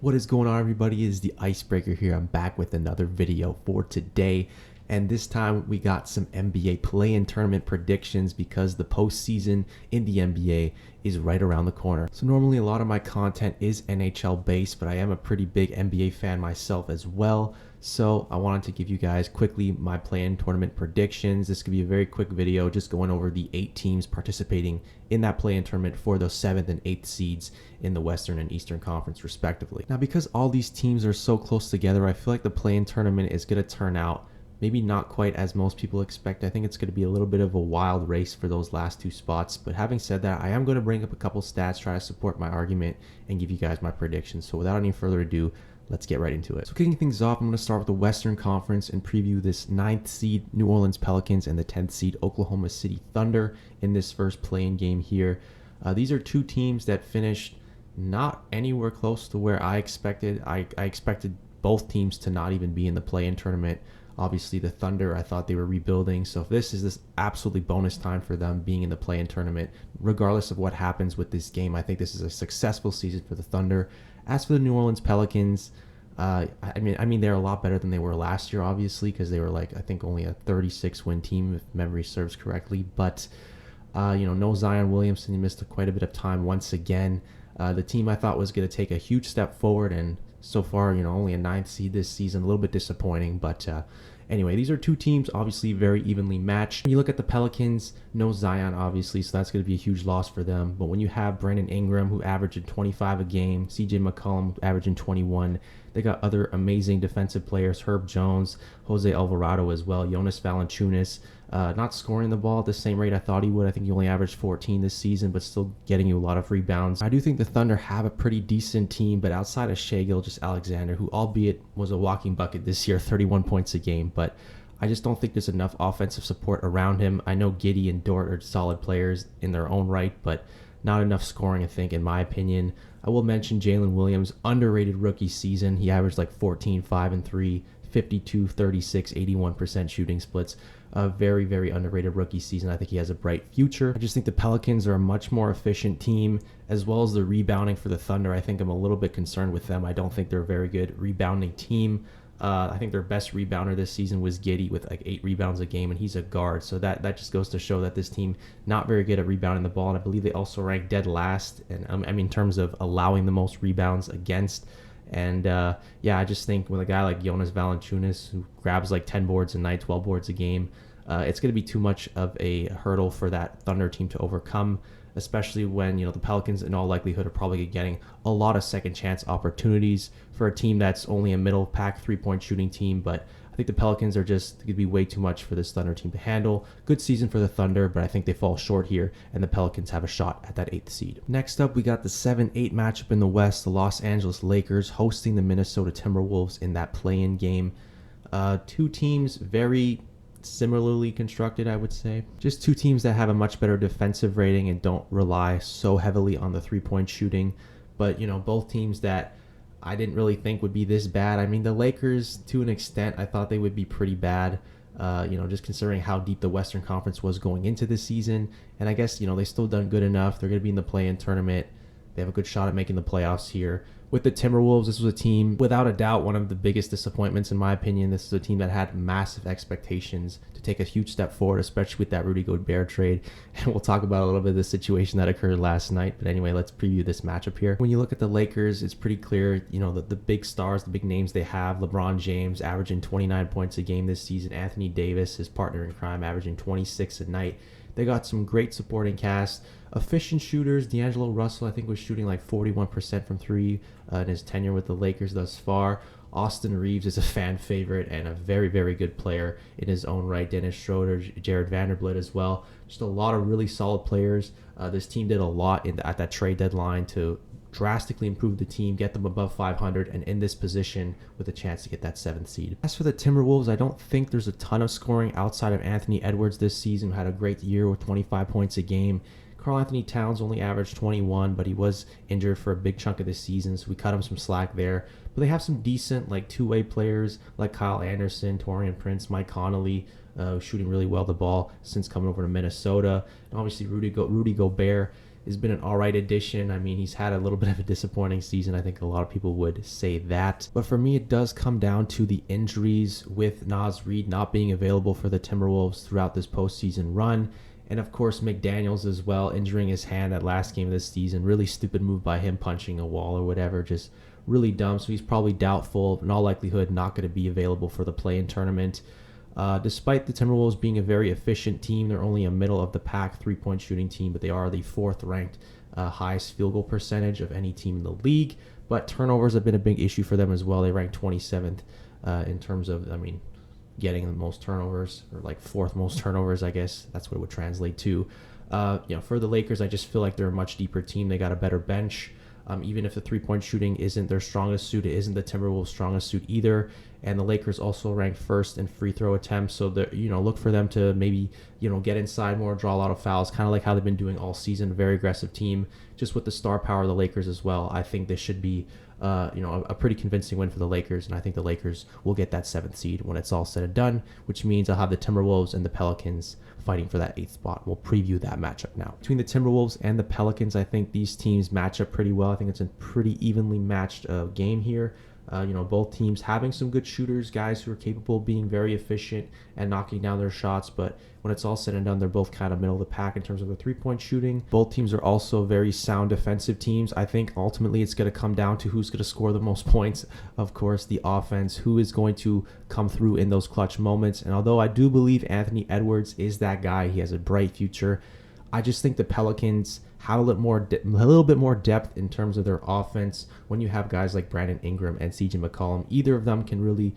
What is going on, everybody? Is the Icebreaker here. I'm back with another video for today, and this time we got some NBA play-in tournament predictions because the postseason in the NBA is right around the corner. So normally a lot of my content is NHL based, but I am a pretty big NBA fan myself as well. So I wanted to give you guys quickly my play-in tournament predictions. This could be a very quick video just going over the 8 teams participating in that play-in tournament for those 7th and 8th seeds in the Western and Eastern Conference respectively. Now, because all these teams are so close together, I feel like the play-in tournament is going to turn out maybe not quite as most people expect. I think it's going to be a little bit of a wild race for those last 2 spots. But having said that, I am going to bring up a couple stats, try to support my argument, and give you guys my predictions. So without any further ado, let's get right into it. So kicking things off, I'm going to start with the Western Conference and preview this 9th seed New Orleans Pelicans and the 10th seed Oklahoma City Thunder in this first play-in game here. These are 2 teams that finished not anywhere close to where I expected. I expected both teams to not even be in the play-in tournament. Obviously, the Thunder, I thought they were rebuilding. So if this is this absolutely bonus time for them being in the play-in tournament, regardless of what happens with this game, I think this is a successful season for the Thunder. As for the New Orleans Pelicans, I mean they're a lot better than they were last year, obviously, because they were I think only a 36-win team if memory serves correctly. But no Zion Williamson. He missed quite a bit of time once again. The team I thought was going to take a huge step forward, and so far, only a 9th seed this season. A little bit disappointing, but anyway, these are 2 teams obviously very evenly matched. When you look at the Pelicans, no Zion obviously, so that's going to be a huge loss for them. But when you have Brandon Ingram, who averaged 25 a game, CJ McCollum averaging 21, they got other amazing defensive players, Herb Jones, Jose Alvarado as well, Jonas Valanciunas, not scoring the ball at the same rate I thought he would. I think he only averaged 14 this season, but still getting you a lot of rebounds. I do think the Thunder have a pretty decent team, but outside of Shai Gilgeous-Alexander, who albeit was a walking bucket this year, 31 points a game, but I just don't think there's enough offensive support around him. I know Giddey and Dort are solid players in their own right, but not enough scoring, I think, in my opinion. I will mention Jalen Williams, underrated rookie season. He averaged 14, 5, and 3, 52, 36, 81% shooting splits. A very, very underrated rookie season. I think he has a bright future. I just think the Pelicans are a much more efficient team, as well as the rebounding for the Thunder. I think I'm a little bit concerned with them. I don't think they're a very good rebounding team. I think their best rebounder this season was Giddey with 8 rebounds a game, and he's a guard. So that just goes to show that this team not very good at rebounding the ball. And I believe they also rank dead last, and in terms of allowing the most rebounds against. And I just think with a guy like Jonas Valanciunas, who grabs 10 boards a night, 12 boards a game, it's going to be too much of a hurdle for that Thunder team to overcome, especially when the Pelicans in all likelihood are probably getting a lot of second chance opportunities for a team that's only a middle pack 3-point shooting team. But I think the Pelicans are just going to be way too much for this Thunder team to handle. Good season for the Thunder, but I think they fall short here, and the Pelicans have a shot at that 8th seed. Next up, we got the 7-8 matchup in the West, the Los Angeles Lakers hosting the Minnesota Timberwolves in that play-in game. 2 teams very similarly constructed, I would say. Just 2 teams that have a much better defensive rating and don't rely so heavily on the 3-point shooting. But, both teams that I didn't really think would be this bad. I mean, the Lakers, to an extent, I thought they would be pretty bad, just considering how deep the Western Conference was going into the season. And I guess, they still done good enough. They're going to be in the play-in tournament. They have a good shot at making the playoffs here. With the Timberwolves, this was a team, without a doubt, one of the biggest disappointments in my opinion. This is a team that had massive expectations to take a huge step forward, especially with that Rudy Gobert trade. And we'll talk about a little bit of the situation that occurred last night. But anyway, let's preview this matchup here. When you look at the Lakers, it's pretty clear, the big stars, the big names they have. LeBron James averaging 29 points a game this season. Anthony Davis, his partner in crime, averaging 26 a night. They got some great supporting cast. Efficient shooters. D'Angelo Russell, I think, was shooting 41% from 3 in his tenure with the Lakers thus far. Austin Reeves is a fan favorite and a very, very good player in his own right. Dennis Schroeder, Jared Vanderbilt as well. Just a lot of really solid players. This team did a lot at that trade deadline to drastically improve the team, get them above 500, and in this position with a chance to get that 7th seed. As for the Timberwolves, I don't think there's a ton of scoring outside of Anthony Edwards this season, who had a great year with 25 points a game. Karl Anthony Towns only averaged 21, but he was injured for a big chunk of the season, so we cut him some slack there. But they have some decent two-way players like Kyle Anderson, Taurean Prince, Mike Conley, shooting really well the ball since coming over to Minnesota. And obviously Rudy Gobert has been an all right addition. I mean, he's had a little bit of a disappointing season. I think a lot of people would say that. But for me, it does come down to the injuries, with Naz Reid not being available for the Timberwolves throughout this postseason run. And of course, McDaniels as well, injuring his hand at last game of this season. Really stupid move by him, punching a wall or whatever. Just really dumb. So he's probably doubtful, in all likelihood, not going to be available for the play-in tournament. Despite the Timberwolves being a very efficient team, they're only a middle of the pack 3-point shooting team, but they are the 4th ranked highest field goal percentage of any team in the league. But turnovers have been a big issue for them as well. They rank 27th in terms of, getting the most turnovers, or like 4th most turnovers, I guess that's what it would translate to. For the Lakers, I just feel like they're a much deeper team. They got a better bench. Even if the 3-point shooting isn't their strongest suit, it isn't the Timberwolves' strongest suit either. And the Lakers also rank 1st in free throw attempts. So look for them to maybe get inside more, draw a lot of fouls, kind of like how they've been doing all season. Very aggressive team, just with the star power of the Lakers as well. I think this should be a pretty convincing win for the Lakers, and I think the Lakers will get that 7th seed when it's all said and done, which means I'll have the Timberwolves and the Pelicans fighting for that 8th spot. We'll preview that matchup now. Between the Timberwolves and the Pelicans, I think these teams match up pretty well. I think it's a pretty evenly matched game here. Both teams having some good shooters, guys who are capable of being very efficient and knocking down their shots, but when it's all said and done, they're both kind of middle of the pack in terms of the 3-point shooting. Both teams are also very sound defensive teams. I think ultimately it's going to come down to who's going to score the most points. Of course, the offense, who is going to come through in those clutch moments. And although I do believe Anthony Edwards is that guy, he has a bright future, I just think the Pelicans have a little bit more depth in terms of their offense. When you have guys like Brandon Ingram and CJ McCollum, either of them can really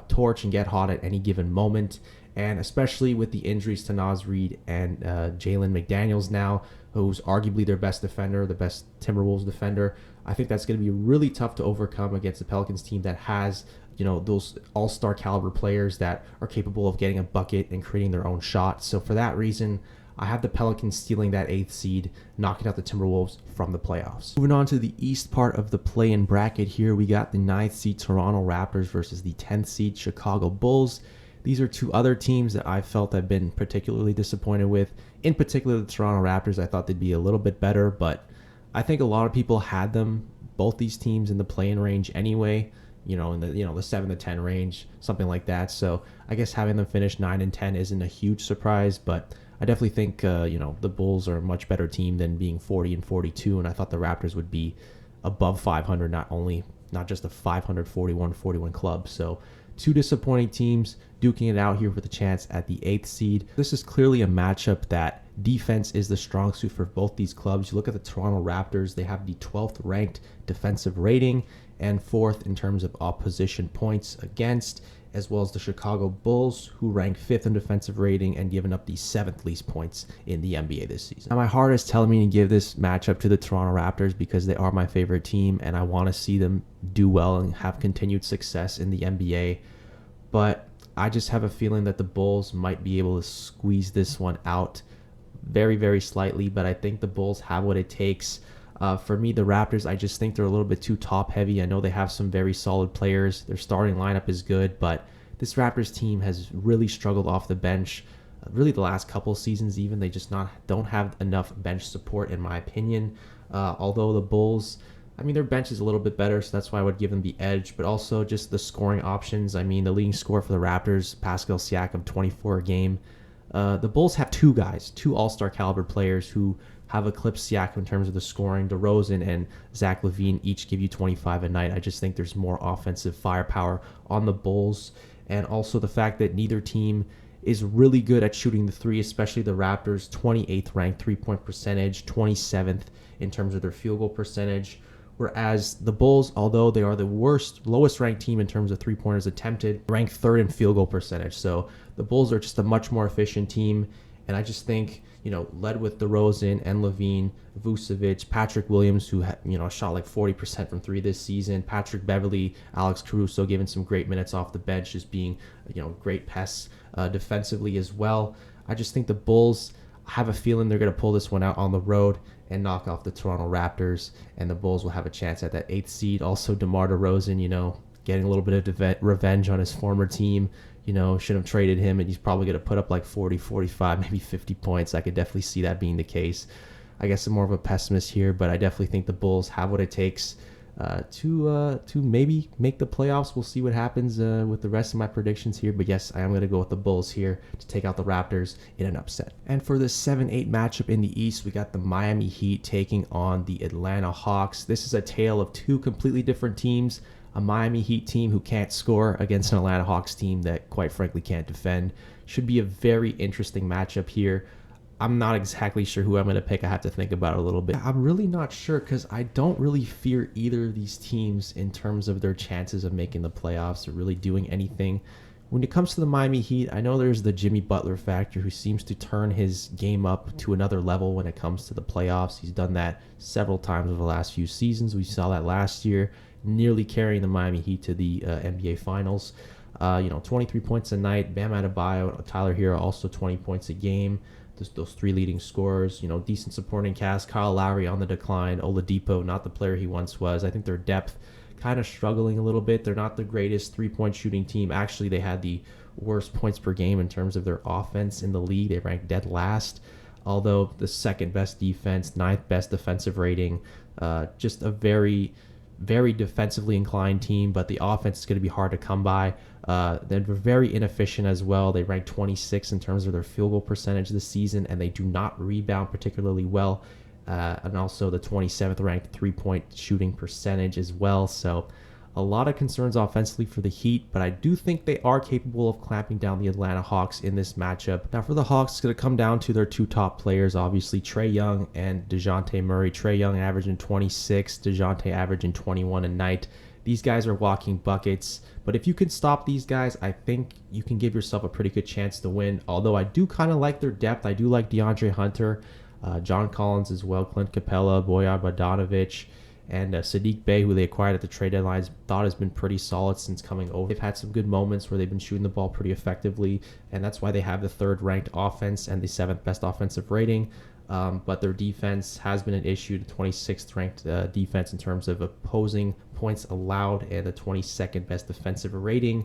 torch and get hot at any given moment. And especially with the injuries to Naz Reid and Jalen McDaniels now, who's arguably their best defender, the best Timberwolves defender, I think that's going to be really tough to overcome against the Pelicans team that has those all-star caliber players that are capable of getting a bucket and creating their own shot. So for that reason, I have the Pelicans stealing that 8th seed, knocking out the Timberwolves from the playoffs. Moving on to the east part of the play-in bracket here, we got the 9th seed Toronto Raptors versus the 10th seed Chicago Bulls. These are two other teams that I felt I've been particularly disappointed with. In particular, the Toronto Raptors, I thought they'd be a little bit better, but I think a lot of people had them, both these teams, in the play-in range anyway, in the 7 to 10 range, something like that. So I guess having them finish 9 and 10 isn't a huge surprise, but I definitely think the Bulls are a much better team than being 40 and 42, and I thought the Raptors would be above 500, not just a 541-41 club. So two disappointing teams duking it out here for the chance at the 8th seed. This is clearly a matchup that defense is the strong suit for both these clubs. You look at the Toronto Raptors, they have the 12th ranked defensive rating and 4th in terms of opposition points against, as well as the Chicago Bulls, who rank 5th in defensive rating and given up the 7th least points in the NBA this season. Now, my heart is telling me to give this matchup to the Toronto Raptors because they are my favorite team and I want to see them do well and have continued success in the NBA. But I just have a feeling that the Bulls might be able to squeeze this one out very, very slightly, but I think the Bulls have what it takes. For me, the Raptors, I just think they're a little bit too top heavy. I know they have some very solid players. Their starting lineup is good, but this Raptors team has really struggled off the bench. Really the last couple seasons even, they just don't have enough bench support in my opinion. Although the Bulls, their bench is a little bit better, so that's why I would give them the edge, but also just the scoring options. The leading scorer for the Raptors, Pascal Siakam, 24 a game. The Bulls have two all-star caliber players who have eclipsed Siakam in terms of the scoring. DeRozan and Zach LaVine each give you 25 a night. I just think there's more offensive firepower on the Bulls, and also the fact that neither team is really good at shooting the three, especially the Raptors, 28th ranked three-point percentage, 27th in terms of their field goal percentage, whereas the Bulls, although they are the lowest ranked team in terms of three-pointers attempted, rank 3rd in field goal percentage. So the Bulls are just a much more efficient team, and I just think, led with DeRozan and LaVine, Vucevic, Patrick Williams, who shot like 40% from three this season, Patrick Beverley, Alex Caruso giving some great minutes off the bench, just being great pests defensively as well. I just think the Bulls, I have a feeling they're going to pull this one out on the road and knock off the Toronto Raptors, and the Bulls will have a chance at that 8th seed. Also, DeMar DeRozan, getting a little bit of revenge on his former team. Should have traded him, and he's probably going to put up like 40, 45, maybe 50 points. I could definitely see that being the case. I guess I'm more of a pessimist here, but I definitely think the Bulls have what it takes to maybe make the playoffs. We'll see what happens with the rest of my predictions here. But yes, I am going to go with the Bulls here to take out the Raptors in an upset. And for the 7-8 matchup in the East, we got the Miami Heat taking on the Atlanta Hawks. This is a tale of two completely different teams. A Miami Heat team who can't score against an Atlanta Hawks team that, quite frankly, can't defend. Should be a very interesting matchup here. I'm not exactly sure who I'm going to pick. I have to think about it a little bit. I'm really not sure because I don't really fear either of these teams in terms of their chances of making the playoffs or really doing anything. When it comes to the Miami Heat, I know there's the Jimmy Butler factor who seems to turn his game up to another level when it comes to the playoffs. He's done that several times over the last few seasons. We saw that last year, nearly carrying the Miami Heat to the NBA Finals. 23 points a night. Bam Adebayo, Tyler Hero, also 20 points a game. Those three leading scorers, decent supporting cast. Kyle Lowry on the decline. Oladipo, not the player he once was. I think their depth kind of struggling a little bit. They're not the greatest three-point shooting team. Actually, they had the worst points per game in terms of their offense in the league. They ranked dead last, although the second best defense, ninth best defensive rating. Just a very, very defensively inclined team, but the offense is going to be hard to come by. They're very inefficient as well. They rank 26 in terms of their field goal percentage this season, and they do not rebound particularly well. And also the 27th ranked three-point shooting percentage as well. So a lot of concerns offensively for the Heat, but I do think they are capable of clamping down the Atlanta Hawks in this matchup. Now for the Hawks, it's going to come down to their two top players, obviously Trae Young and DeJounte Murray. Trae Young averaging 26, DeJounte averaging 21 a night. These guys are walking buckets, but if you can stop these guys, I think you can give yourself a pretty good chance to win. Although I do kind of like their depth. I do like DeAndre Hunter, John Collins as well, Clint Capella, Bojan Bogdanovic, and Sadiq Bey, who they acquired at the trade deadlines, thought has been pretty solid since coming over. They've had some good moments where they've been shooting the ball pretty effectively, and that's why they have the third ranked offense and the seventh best offensive rating. But their defense has been an issue, the 26th ranked defense in terms of opposing points allowed and the 22nd best defensive rating.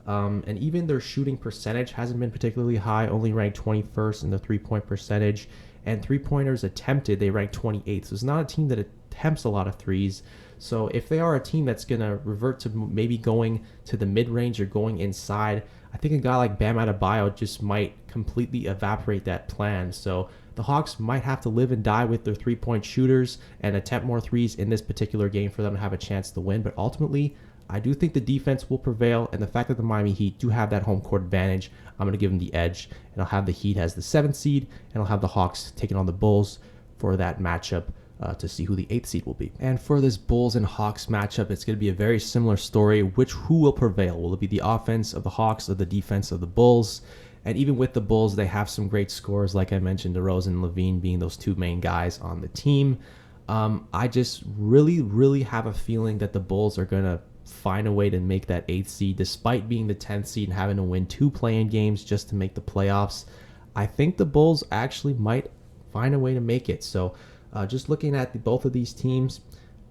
And even their shooting percentage hasn't been particularly high, only ranked 21st in the three-point percentage. And three-pointers attempted, they rank 28th. So it's not a team that attempts a lot of threes. So if they are a team that's going to revert to maybe going to the mid-range or going inside, I think a guy like Bam Adebayo just might completely evaporate that plan. So the Hawks might have to live and die with their three-point shooters and attempt more threes in this particular game for them to have a chance to win. But ultimately, I do think the defense will prevail, and the fact that the Miami Heat do have that home court advantage, I'm going to give them the edge, and I'll have the Heat as the 7th seed, and I'll have the Hawks taking on the Bulls for that matchup to see who the 8th seed will be. And for this Bulls and Hawks matchup, it's going to be a very similar story. Who will prevail? Will it be the offense of the Hawks or the defense of the Bulls? And even with the Bulls, they have some great scorers, like I mentioned, DeRozan and Levine being those two main guys on the team. I just really, really have a feeling that the Bulls are going to find a way to make that 8th seed, despite being the 10th seed and having to win 2 play-in games just to make the playoffs. I think the Bulls actually might find a way to make it. So just looking at both of these teams,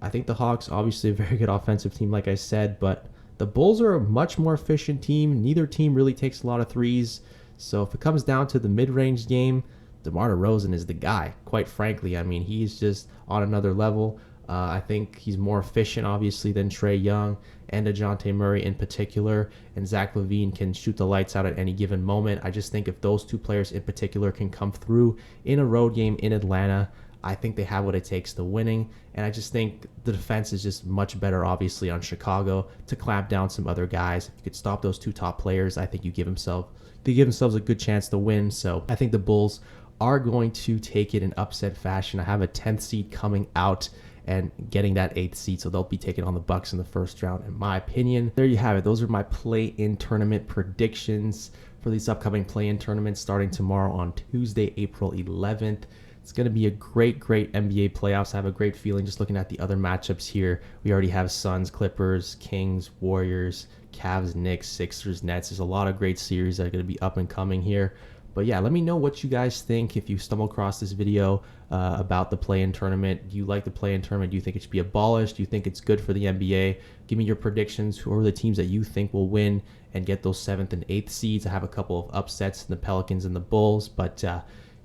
I think the Hawks, obviously a very good offensive team, like I said, but the Bulls are a much more efficient team. Neither team really takes a lot of threes. So if it comes down to the mid-range game, DeMar DeRozan is the guy, quite frankly. I mean, he's just on another level. I think he's more efficient, obviously, than Trae Young and DeJounte Murray in particular. And Zach LaVine can shoot the lights out at any given moment. I just think if those two players in particular can come through in a road game in Atlanta, I think they have what it takes to winning. And I just think the defense is just much better, obviously, on Chicago to clamp down some other guys. If you could stop those two top players, I think they give themselves a good chance to win. So I think the Bulls are going to take it in upset fashion. I have a 10th seed coming out and getting that 8th seed, so they'll be taking on the Bucks in the first round, in my opinion. There you have it. Those are my play-in tournament predictions for these upcoming play-in tournaments starting tomorrow on Tuesday, April 11th. It's going to be a great NBA playoffs. I have a great feeling just looking at the other matchups here. We already have Suns, Clippers, Kings, Warriors, Cavs, Knicks, Sixers, Nets. There's a lot of great series that are going to be up and coming here. But yeah, let me know what you guys think if you stumble across this video about the play-in tournament. Do you like the play-in tournament? Do you think it should be abolished? Do you think it's good for the NBA? Give me your predictions. Who are the teams that you think will win and get those 7th and 8th seeds? I have a couple of upsets in the Pelicans and the Bulls, but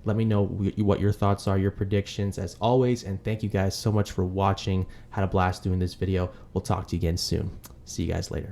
Let me know what your thoughts are, your predictions as always. And thank you guys so much for watching. Had a blast doing this video. We'll talk to you again soon. See you guys later.